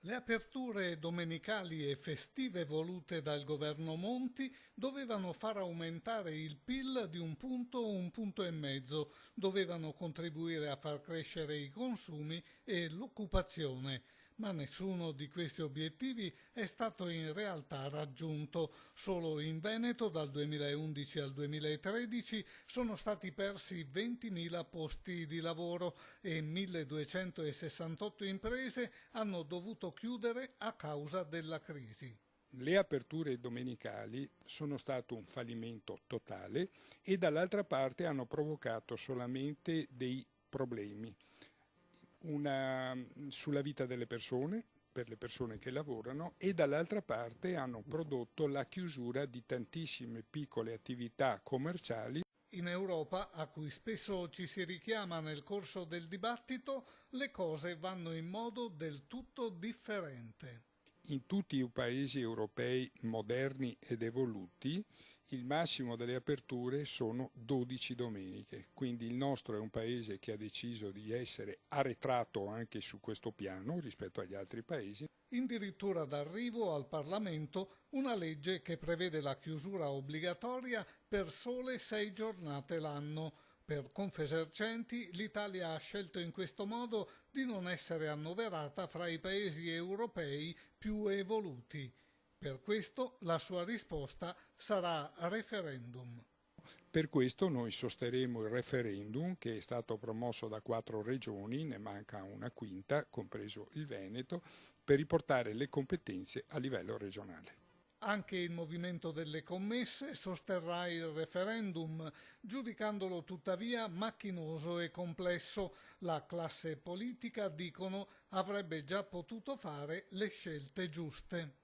Le aperture domenicali e festive volute dal governo Monti dovevano far aumentare il PIL di un punto e mezzo, dovevano contribuire a far crescere i consumi e l'occupazione, ma nessuno di questi obiettivi è stato in realtà raggiunto. Solo in Veneto dal 2011 al 2013 sono stati persi 20.000 posti di lavoro e 1.268 imprese hanno dovuto chiudere a causa della crisi. Le aperture domenicali sono stato un fallimento totale e dall'altra parte hanno provocato solamente dei problemi sulla vita delle persone, per le persone che lavorano, e dall'altra parte hanno prodotto la chiusura di tantissime piccole attività commerciali. In Europa, a cui spesso ci si richiama nel corso del dibattito, le cose vanno in modo del tutto differente. In tutti i paesi europei moderni ed evoluti il massimo delle aperture sono 12 domeniche, quindi il nostro è un paese che ha deciso di essere arretrato anche su questo piano rispetto agli altri paesi. Addirittura d'arrivo al Parlamento una legge che prevede la chiusura obbligatoria per sole 6 giornate l'anno. Per Confesercenti l'Italia ha scelto in questo modo di non essere annoverata fra i paesi europei più evoluti. Per questo la sua risposta sarà referendum. Per questo noi sosterremo il referendum che è stato promosso da 4 regioni, ne manca una quinta, compreso il Veneto, per riportare le competenze a livello regionale. Anche il movimento delle commesse sosterrà il referendum, giudicandolo tuttavia macchinoso e complesso. La classe politica, dicono, avrebbe già potuto fare le scelte giuste.